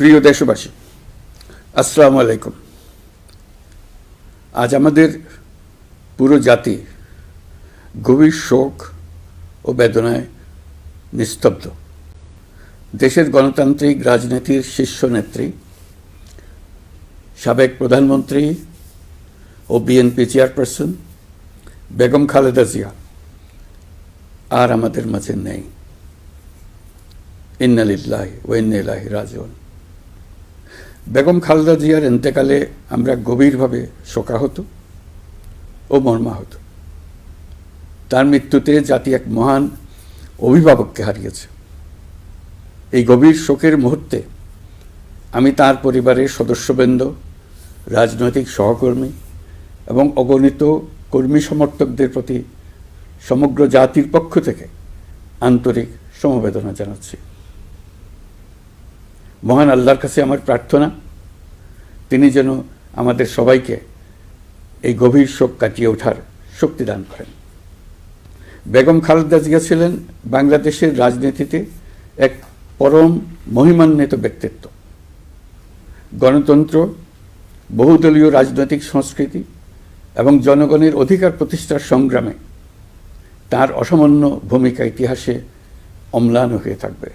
প্রিয় দেশবাসী, আসসালামু আলাইকুম। আজ আমাদের পুরো জাতি গভীর শোক ও বেদনায় নিস্তব্ধ। দেশের গণতান্ত্রিক রাজনীতির শীর্ষ নেত্রী, সাবেক প্রধানমন্ত্রী ও বিএনপি চেয়ারপারসন বেগম খালেদা জিয়া আর আমাদের মাঝে নেই। ইন্না লিল্লাহি ওয়া ইন্না ইলাইহি রাজিউন। বেগম খালেদা জিয়ার ইন্তেকালে আমরা গভীরভাবে শোকাহত ও মর্মাহত। তার মৃত্যুতে জাতি এক মহান অভিভাবককে হারিয়েছে। এই গভীর শোকের মুহূর্তে আমি তার পরিবারের সদস্যবৃন্দ, রাজনৈতিক সহকর্মী এবং অগণিত কর্মী সমর্থকদের প্রতি সমগ্র জাতির পক্ষ থেকে আন্তরিক সমবেদনা জানাচ্ছি। মহান আল্লাহর কাছে আমার প্রার্থনা, তিনি যেন আমাদের সবাইকে এই গভীর শোক কাটিয়ে ওঠার শক্তি দান করেন। বেগম খালেদা জিয়া ছিলেন বাংলাদেশের রাজনীতিতে এক পরম মহিমান্বিত ব্যক্তিত্ব। গণতন্ত্র, বহুদলীয় রাজনৈতিক সংস্কৃতি এবং জনগণের অধিকার প্রতিষ্ঠার সংগ্রামে তার অসামান্য ভূমিকা ইতিহাসে অম্লান হয়ে থাকবে।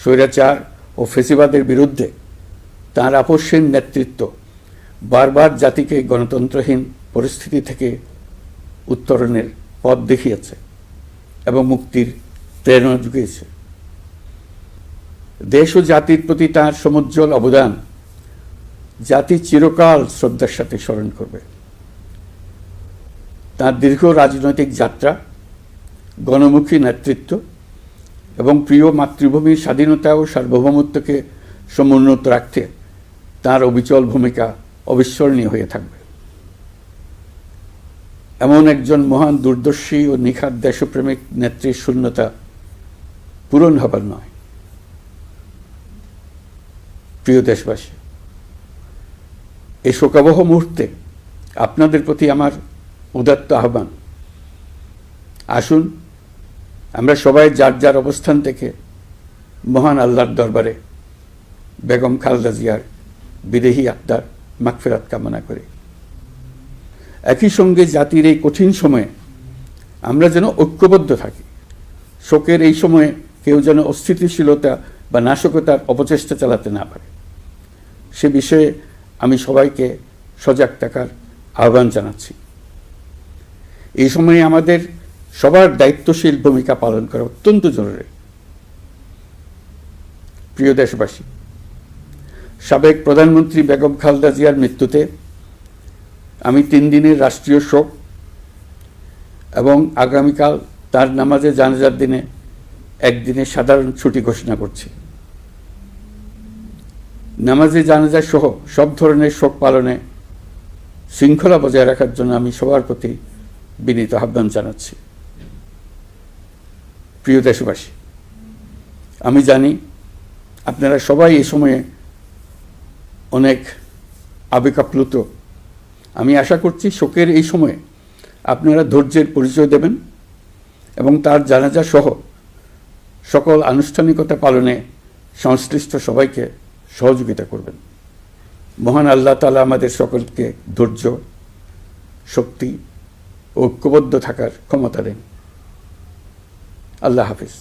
স্বৈরাচার ও ফেসিবাদের বিরুদ্ধে তাঁর আপসহীন নেতৃত্ব বারবার জাতিকে গণতন্ত্রহীন পরিস্থিতি থেকে উত্তরণের পথ দেখিয়েছে এবং মুক্তির প্রেরণা জুগিয়েছে। দেশ ও জাতির প্রতি তাঁর সমুজ্জ্বল অবদান জাতি চিরকাল শ্রদ্ধার সাথে স্মরণ করবে। তাঁর দীর্ঘ রাজনৈতিক যাত্রা, গণমুখী নেতৃত্ব এবং প্রিয় মাতৃভূমির স্বাধীনতা ও সার্বভৌমত্বকে সমুন্নত রাখতে তাঁর অবিচল ভূমিকা অবিস্মরণীয় হয়ে থাকবে। এমন একজন মহান দূরদর্শী ও নিখাদ দেশপ্রেমিক নেত্রীর শূন্যতা পূরণ হবার নয়। প্রিয় দেশবাসী, এই শোকাবহ মুহূর্তে আপনাদের প্রতি আমার উদাত্ত আহ্বান, আসুন আমরা সবাই যার যার অবস্থান থেকে মহান আল্লাহর দরবারে বেগম খালেদা জিয়ার বিদেহী আত্মার মাগফিরাত কামনা করি। একই সঙ্গে জাতির এই কঠিন সময়ে আমরা যেন ঐক্যবদ্ধ থাকি। শোকের এই সময়ে কেউ যেন অস্থিতিশীলতা বা নাশকতার অপচেষ্টা চালাতে না পারে, সে বিষয়ে আমি সবাইকে সজাগ থাকার আহ্বান জানাচ্ছি। এই সময়ে আমাদের সবার দায়িত্বশীল ভূমিকা পালন করা অত্যন্ত জরুরি। প্রিয় দেশবাসী, সাবেক প্রধানমন্ত্রী বেগম খালেদা জিয়ার মৃত্যুতে আমি 3 দিনের রাষ্ট্রীয় শোক এবং আগামীকাল তার নামাজে জানাজার দিনে একদিনের সাধারণ ছুটি ঘোষণা করছি। নামাজে জানাজা সহ সব ধরনের শোক পালনে শৃঙ্খলা বজায় রাখার জন্য আমি সবার প্রতি বিনীত আহ্বান জানাচ্ছি। প্রিয় দেশবাসী, আমি জানি আপনারা সবাই এই সময়ে অনেক আবেগাপ্লুত। আমি আশা করছি শোকের এই সময়ে আপনারা ধৈর্যের পরিচয় দেবেন এবং তার জানাজা সহ সকল আনুষ্ঠানিকতা পালনে সংশ্লিষ্ট সবাইকে সহযোগিতা করবেন। মহান আল্লাহ তাআলা আমাদের সকলকে ধৈর্য, শক্তি ও ঐক্যবদ্ধ থাকার ক্ষমতা দেন। আল্লাহ হাফিজ।